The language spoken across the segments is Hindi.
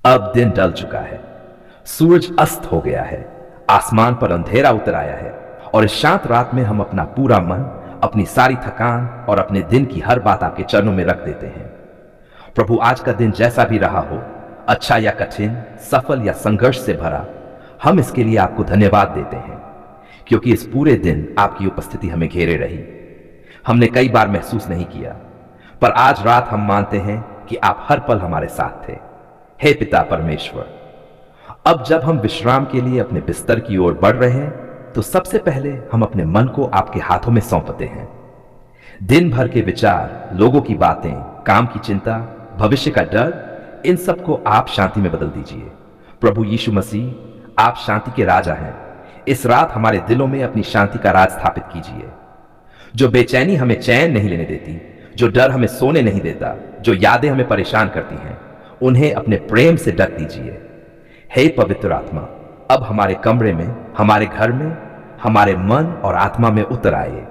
अब दिन ढल चुका है, सूरज अस्त हो गया है, आसमान पर अंधेरा उतर आया है और इस शांत रात में हम अपना पूरा मन, अपनी सारी थकान और अपने दिन की हर बात आपके चरणों में रख देते हैं। प्रभु, आज का दिन जैसा भी रहा हो, अच्छा या कठिन, सफल या संघर्ष से भरा, हम इसके लिए आपको धन्यवाद देते हैं, क्योंकि इस पूरे दिन आपकी उपस्थिति हमें घेरे रही। हमने कई बार महसूस नहीं किया, पर आज रात हम मानते हैं कि आप हर पल हमारे साथ थे। हे पिता परमेश्वर, अब जब हम विश्राम के लिए अपने बिस्तर की ओर बढ़ रहे हैं, तो सबसे पहले हम अपने मन को आपके हाथों में सौंपते हैं। दिन भर के विचार, लोगों की बातें, काम की चिंता, भविष्य का डर, इन सबको आप शांति में बदल दीजिए। प्रभु यीशु मसीह, आप शांति के राजा हैं। इस रात हमारे दिलों में अपनी शांति का राज स्थापित कीजिए। जो बेचैनी हमें चैन नहीं लेने देती, जो डर हमें सोने नहीं देता, जो यादें हमें परेशान करती हैं, उन्हें अपने प्रेम से ढक दीजिए। हे पवित्र आत्मा, अब हमारे कमरे में, हमारे घर में, हमारे मन और आत्मा में उतर आए।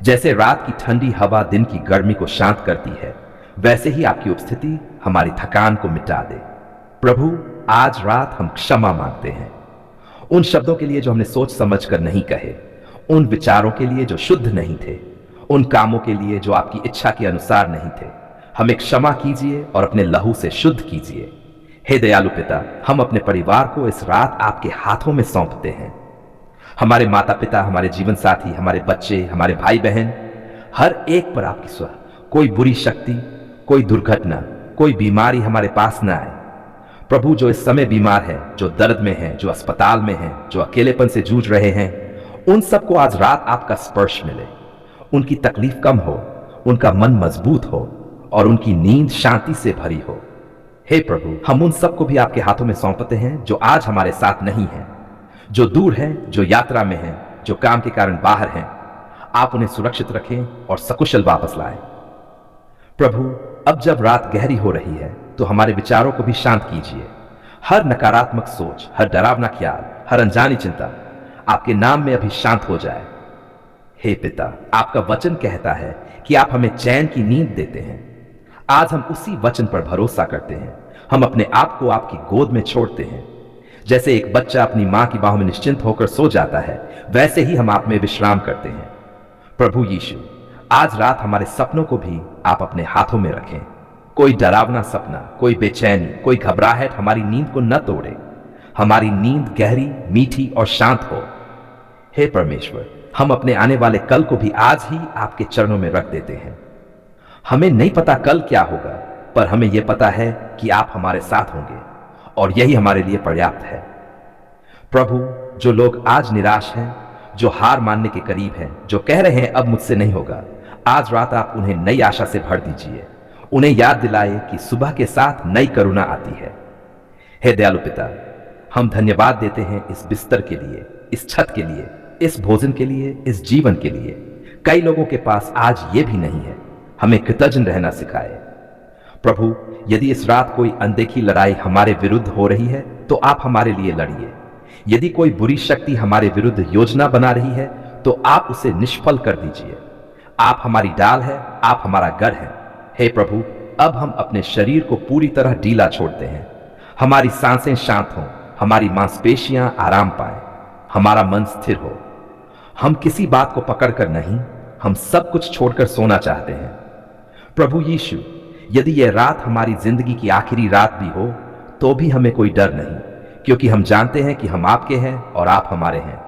जैसे रात की ठंडी हवा दिन की गर्मी को शांत करती है, वैसे ही आपकी उपस्थिति हमारी थकान को मिटा दे। प्रभु, आज रात हम क्षमा मांगते हैं उन शब्दों के लिए जो हमने सोच समझ कर नहीं कहे, उन विचारों के लिए जो शुद्ध नहीं थे, उन कामों के लिए जो आपकी इच्छा के अनुसार नहीं थे। हमें क्षमा कीजिए और अपने लहू से शुद्ध कीजिए। हे दयालु पिता, हम अपने परिवार को इस रात आपके हाथों में सौंपते हैं। हमारे माता पिता, हमारे जीवन साथी, हमारे बच्चे, हमारे भाई बहन, हर एक पर आपकी स्वर, कोई बुरी शक्ति, कोई दुर्घटना, कोई बीमारी हमारे पास न आए। प्रभु, जो इस समय बीमार है, जो दर्द में है, जो अस्पताल में है, जो अकेलेपन से जूझ रहे हैं, उन सबको आज रात आपका स्पर्श मिले। उनकी तकलीफ कम हो, उनका मन मजबूत हो और उनकी नींद शांति से भरी हो। हे प्रभु, हम उन सबको भी आपके हाथों में सौंपते हैं जो आज हमारे साथ नहीं हैं, जो दूर हैं, जो यात्रा में हैं, जो काम के कारण बाहर हैं। आप उन्हें सुरक्षित रखें और सकुशल वापस लाएं। प्रभु, अब जब रात गहरी हो रही है, तो हमारे विचारों को भी शांत कीजिए। हर नकारात्मक सोच, हर डरावना ख्याल, हर अनजानी चिंता आपके नाम में अभी शांत हो जाए। हे पिता, आपका वचन कहता है कि आप हमें चैन की नींद देते हैं। आज हम उसी वचन पर भरोसा करते हैं। हम अपने आप को आपकी गोद में छोड़ते हैं। जैसे एक बच्चा अपनी मां की बाहों में निश्चिंत होकर सो जाता है, वैसे ही हम आप में विश्राम करते हैं। प्रभु यीशु, आज रात हमारे सपनों को भी आप अपने हाथों में रखें। कोई डरावना सपना, कोई बेचैनी, कोई घबराहट हमारी नींद को न तोड़े। हमारी नींद गहरी, मीठी और शांत हो। हे परमेश्वर, हम अपने आने वाले कल को भी आज ही आपके चरणों में रख देते हैं। हमें नहीं पता कल क्या होगा, पर हमें यह पता है कि आप हमारे साथ होंगे और यही हमारे लिए पर्याप्त है। प्रभु, जो लोग आज निराश हैं, जो हार मानने के करीब हैं, जो कह रहे हैं अब मुझसे नहीं होगा, आज रात आप उन्हें नई आशा से भर दीजिए। उन्हें याद दिलाए कि सुबह के साथ नई करुणा आती है। हे दयालु पिता, हम धन्यवाद देते हैं इस बिस्तर के लिए, इस छत के लिए, इस भोजन के लिए, इस जीवन के लिए। कई लोगों के पास आज ये भी नहीं है। हमें कृतज्ञ रहना सिखाए। प्रभु, यदि इस रात कोई अनदेखी लड़ाई हमारे विरुद्ध हो रही है, तो आप हमारे लिए लड़िए। यदि कोई बुरी शक्ति हमारे विरुद्ध योजना बना रही है, तो आप उसे निष्फल कर दीजिए। आप हमारी डाल है, आप हमारा गढ़ है। हे प्रभु, अब हम अपने शरीर को पूरी तरह ढीला छोड़ते हैं। हमारी सांसें शांत हों, हमारी मांसपेशियां आराम पाएं, हमारा मन स्थिर हो। हम किसी बात को पकड़कर नहीं, हम सब कुछ छोड़कर सोना चाहते हैं। प्रभु यीशु, यदि यह रात हमारी जिंदगी की आखिरी रात भी हो, तो भी हमें कोई डर नहीं, क्योंकि हम जानते हैं कि हम आपके हैं और आप हमारे हैं।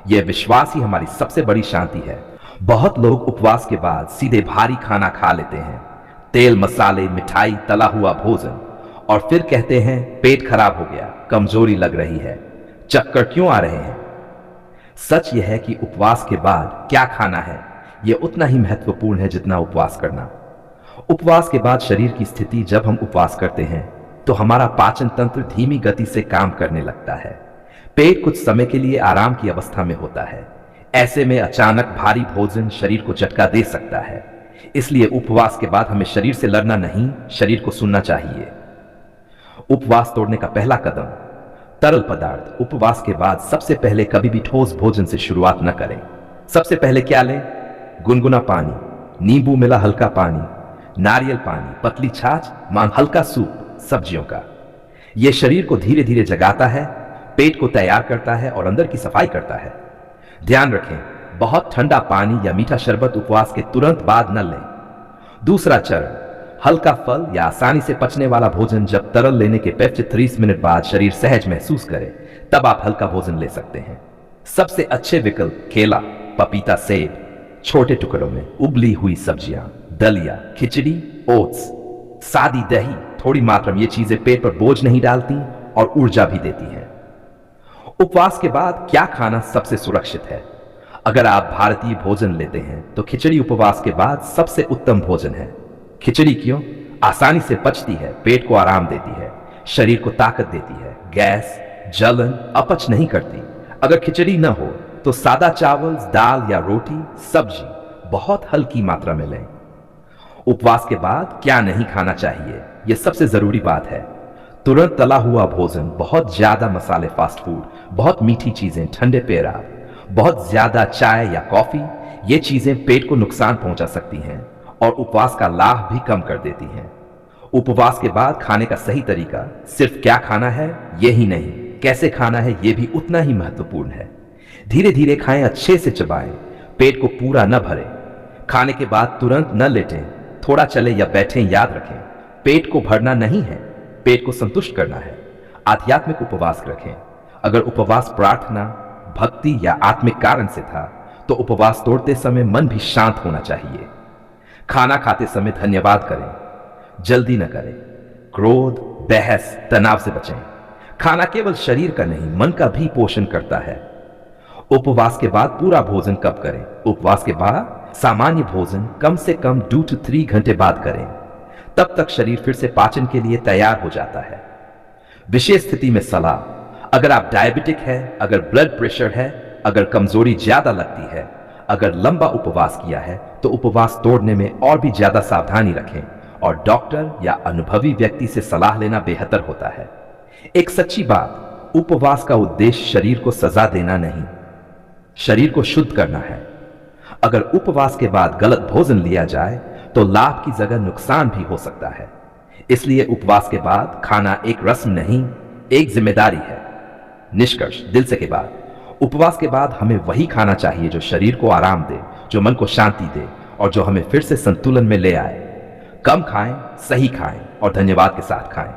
यह विश्वास ही हमारी सबसे बड़ी शांति है। बहुत लोग उपवास के बाद सीधे भारी खाना खा लेते हैं, तेल, मसाले, मिठाई, तला हुआ भोजन, और फिर कहते हैं पेट खराब हो गया, कमजोरी लग रही है, चक्कर क्यों आ रहे हैं। सच यह है कि उपवास के बाद क्या खाना है, यह उतना ही महत्वपूर्ण है जितना उपवास करना। उपवास के बाद शरीर की स्थिति, जब हम उपवास करते हैं तो हमारा पाचन तंत्र धीमी गति से काम करने लगता है। पेट कुछ समय के लिए आराम की अवस्था में होता है। ऐसे में अचानक भारी भोजन शरीर को झटका दे सकता है। इसलिए उपवास के बाद हमें शरीर से लड़ना नहीं, शरीर को सुनना चाहिए। उपवास तोड़ने का पहला कदम, तरल पदार्थ। उपवास के बाद सबसे पहले कभी भी ठोस भोजन से शुरुआत न करें। सबसे पहले क्या लें? गुनगुना पानी, नींबू मिला हल्का पानी, नारियल पानी, पतली छाछ, हल्का सूप सब्जियों का। यह शरीर को धीरे धीरे जगाता है, पेट को तैयार करता है और अंदर की सफाई करता है। ध्यान रखें, बहुत ठंडा पानी या मीठा शरबत उपवास के तुरंत बाद न लें। दूसरा चरण, हल्का फल या आसानी से पचने वाला भोजन। जब तरल लेने के 25-30 मिनट बाद शरीर सहज महसूस करे, तब आप हल्का भोजन ले सकते हैं। सबसे अच्छे विकल्प केला, पपीता, सेब, छोटे टुकड़ों में उबली हुई सब्जियां, दलिया, खिचड़ी, ओट्स, सादी दही, थोड़ी मात्रा में ये चीजें पेट पर बोझ नहीं डालती और ऊर्जा भी देती हैं। उपवास के बाद क्या खाना सबसे सुरक्षित है? अगर आप भारतीय भोजन लेते हैं तो खिचड़ी उपवास के बाद सबसे उत्तम भोजन है। खिचड़ी क्यों? आसानी से पचती है, पेट को आराम देती है, शरीर को ताकत देती है, गैस, जलन, अपच नहीं करती। अगर खिचड़ी न हो तो सादा चावल, दाल या रोटी, सब्जी बहुत हल्की मात्रा में लें। उपवास के बाद क्या नहीं खाना चाहिए, यह सबसे जरूरी बात है। तुरंत तला हुआ भोजन, बहुत ज्यादा मसाले, फास्ट फूड, बहुत मीठी चीजें, ठंडे पेय, बहुत ज्यादा चाय या कॉफी, ये चीजें पेट को नुकसान पहुंचा सकती हैं और उपवास का लाभ भी कम कर देती हैं। उपवास के बाद खाने का सही तरीका सिर्फ क्या खाना है यही नहीं, कैसे खाना है यह भी उतना ही महत्वपूर्ण है। धीरे धीरे खाएं, अच्छे से चबाएं, पेट को पूरा न भरें। खाने के बाद तुरंत न लेटें, थोड़ा चले या बैठें। याद रखें, पेट को भरना नहीं है, पेट को संतुष्ट करना है। आध्यात्मिक उपवास रखें। अगर उपवास प्रार्थना, भक्ति या आत्मिक कारण से था तो उपवास तोड़ते समय मन भी शांत होना चाहिए। खाना खाते समय धन्यवाद करें, जल्दी न करें। क्रोध, बहस, तनाव से बचें। खाना केवल शरीर का नहीं, मन का भी पोषण करता है। उपवास के बाद पूरा भोजन कब करें? उपवास के बाद सामान्य भोजन कम से कम 2 से 3 घंटे बाद करें। तब तक शरीर फिर से पाचन के लिए तैयार हो जाता है। विशेष स्थिति में सलाह, अगर आप डायबिटिक है, अगर ब्लड प्रेशर है, अगर कमजोरी ज्यादा लगती है, अगर लंबा उपवास किया है तो उपवास तोड़ने में और भी ज्यादा सावधानी रखें और डॉक्टर या अनुभवी व्यक्ति से सलाह लेना बेहतर होता है। एक सच्ची बात, उपवास का उद्देश्य शरीर को सजा देना नहीं, शरीर को शुद्ध करना है। अगर उपवास के बाद गलत भोजन लिया जाए तो लाभ की जगह नुकसान भी हो सकता है। इसलिए उपवास के बाद खाना एक रस्म नहीं, एक जिम्मेदारी है। निष्कर्ष, दिल से के बाद, उपवास के बाद हमें वही खाना चाहिए जो शरीर को आराम दे, जो मन को शांति दे और जो हमें फिर से संतुलन में ले आए। कम खाएं, सही खाएं और धन्यवाद के साथ खाएं।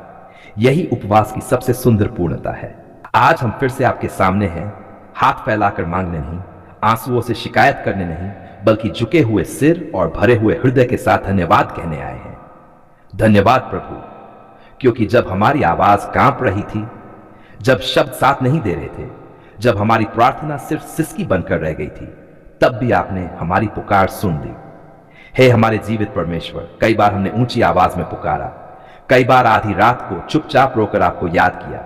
यही उपवास की सबसे सुंदर पूर्णता है। आज हम फिर से आपके सामने हैं, हाथ फैलाकर मांगने नहीं, आंसुओं से शिकायत करने नहीं, बल्कि झुके हुए सिर और भरे हुए हृदय के साथ धन्यवाद कहने आए हैं। धन्यवाद प्रभु, क्योंकि जब हमारी आवाज कांप रही थी, जब शब्द साथ नहीं दे रहे थे, जब हमारी प्रार्थना सिर्फ सिसकी बनकर रह गई थी, तब भी आपने हमारी पुकार सुन ली। हे हमारे जीवित परमेश्वर, कई बार हमने ऊंची आवाज में पुकारा, कई बार आधी रात को चुपचाप रोकर आपको याद किया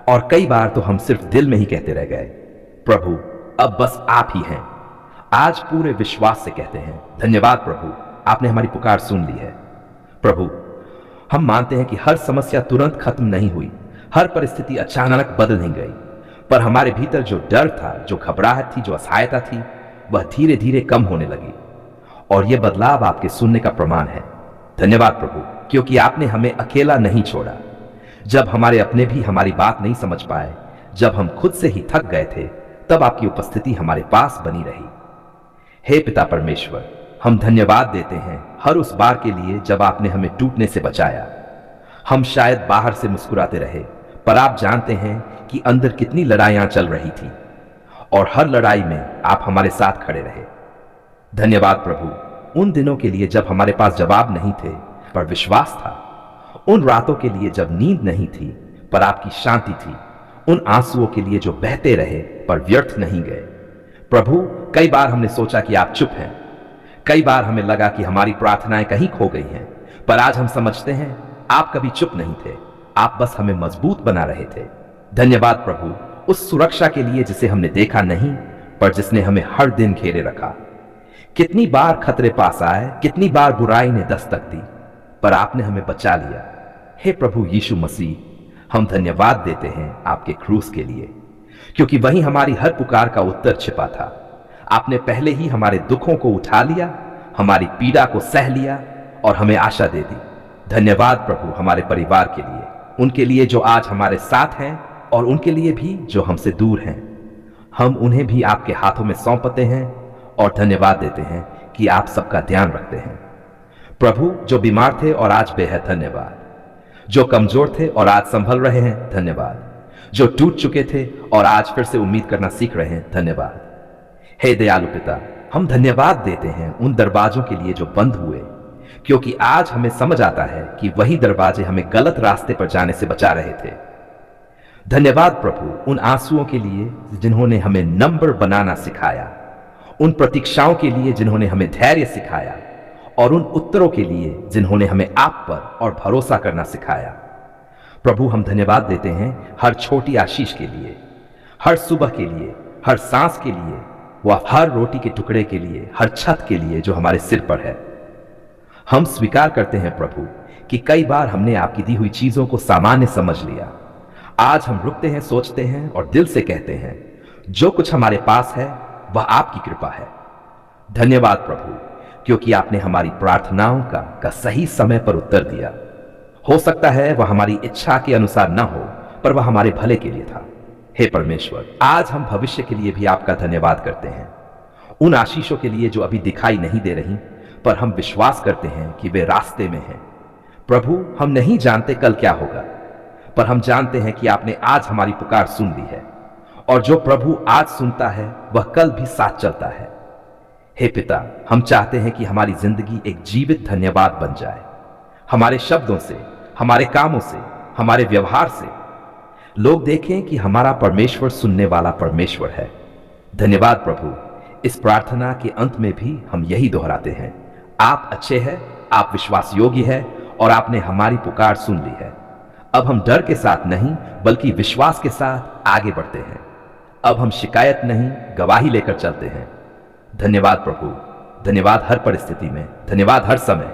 और कई बार तो हम सिर्फ दिल में ही कहते रह गए, प्रभु अब बस आप ही हैं। आज पूरे विश्वास से कहते हैं, धन्यवाद प्रभु, आपने हमारी पुकार सुन ली है। प्रभु, हम मानते हैं कि हर समस्या तुरंत खत्म नहीं हुई, हर परिस्थिति अचानक बदल नहीं गई, पर हमारे भीतर जो डर था, जो घबराहट थी, जो असहायता थी, वह धीरे धीरे कम होने लगी और यह बदलाव आपके सुनने का प्रमाण है। धन्यवाद प्रभु, क्योंकि आपने हमें अकेला नहीं छोड़ा। जब हमारे अपने भी हमारी बात नहीं समझ पाए, जब हम खुद से ही थक गए थे, तब आपकी उपस्थिति हमारे पास बनी रही। हे पिता परमेश्वर, हम धन्यवाद देते हैं हर उस बार के लिए जब आपने हमें टूटने से बचाया। हम शायद बाहर से मुस्कुराते रहे, पर आप जानते हैं कि अंदर कितनी लड़ाइयां चल रही थी और हर लड़ाई में आप हमारे साथ खड़े रहे। धन्यवाद प्रभु, उन दिनों के लिए जब हमारे पास जवाब नहीं थे पर विश्वास था, उन रातों के लिए जब नींद नहीं थी पर आपकी शांति थी, उन आंसुओं के लिए जो बहते रहे पर व्यर्थ नहीं गए। प्रभु, कई बार हमने सोचा कि आप चुप हैं, कई बार हमें लगा कि हमारी प्रार्थनाएं कहीं खो गई हैं, पर आज हम समझते हैं आप कभी चुप नहीं थे, आप बस हमें मजबूत बना रहे थे। धन्यवाद प्रभु, उस सुरक्षा के लिए जिसे हमने देखा नहीं पर जिसने हमें हर दिन घेरे रखा। कितनी बार खतरे पास आए, कितनी बार बुराई ने दस्तक दी, पर आपने हमें बचा लिया। हे प्रभु यीशु मसीह, हम धन्यवाद देते हैं आपके क्रूस के लिए, क्योंकि वहीं हमारी हर पुकार का उत्तर छिपा था। आपने पहले ही हमारे दुखों को उठा लिया, हमारी पीड़ा को सह लिया और हमें आशा दे दी। धन्यवाद प्रभु हमारे परिवार के लिए, उनके लिए जो आज हमारे साथ हैं और उनके लिए भी जो हमसे दूर हैं। हम उन्हें भी आपके हाथों में सौंपते हैं और धन्यवाद देते हैं कि आप सबका ध्यान रखते हैं। प्रभु, जो बीमार थे और आज बेहद धन्यवाद, जो कमजोर थे और आज संभल रहे हैं, धन्यवाद, जो टूट चुके थे और आज फिर से उम्मीद करना सीख रहे हैं, धन्यवाद। हे दयालु पिता, हम धन्यवाद देते हैं उन दरवाजों के लिए जो बंद हुए, क्योंकि आज हमें समझ आता है कि वही दरवाजे हमें गलत रास्ते पर जाने से बचा रहे थे। धन्यवाद प्रभु उन आंसुओं के लिए जिन्होंने हमें नंबर बनाना सिखाया, उन प्रतीक्षाओं के लिए जिन्होंने हमें धैर्य सिखाया, और उन उत्तरों के लिए जिन्होंने हमें आप पर और भरोसा करना सिखाया। प्रभु, हम धन्यवाद देते हैं हर छोटी आशीष के लिए, हर सुबह के लिए, हर सांस के लिए, व हर रोटी के टुकड़े के लिए, हर छत के लिए जो हमारे सिर पर है। हम स्वीकार करते हैं प्रभु कि कई बार हमने आपकी दी हुई चीजों को सामान्य समझ लिया। आज हम रुकते हैं, सोचते हैं और दिल से कहते हैं, जो कुछ हमारे पास है वह आपकी कृपा है। धन्यवाद प्रभु, क्योंकि आपने हमारी प्रार्थनाओं का सही समय पर उत्तर दिया। हो सकता है वह हमारी इच्छा के अनुसार न हो, पर वह हमारे भले के लिए था। हे परमेश्वर, आज हम भविष्य के लिए भी आपका धन्यवाद करते हैं, उन आशीषों के लिए जो अभी दिखाई नहीं दे रही, पर हम विश्वास करते हैं कि वे रास्ते में हैं। प्रभु, हम नहीं जानते कल क्या होगा, पर हम जानते हैं कि आपने आज हमारी पुकार सुन ली है, और जो प्रभु आज सुनता है वह कल भी साथ चलता है। हे पिता, हम चाहते हैं कि हमारी जिंदगी एक जीवित धन्यवाद बन जाए, हमारे शब्दों से, हमारे कामों से, हमारे व्यवहार से लोग देखें कि हमारा परमेश्वर सुनने वाला परमेश्वर है। धन्यवाद प्रभु, इस प्रार्थना के अंत में भी हम यही दोहराते हैं, आप अच्छे हैं, आप विश्वास योग्य है, और आपने हमारी पुकार सुन ली है। अब हम डर के साथ नहीं बल्कि विश्वास के साथ आगे बढ़ते हैं। अब हम शिकायत नहीं, गवाही लेकर चलते हैं। धन्यवाद प्रभु, धन्यवाद हर परिस्थिति में, धन्यवाद हर समय।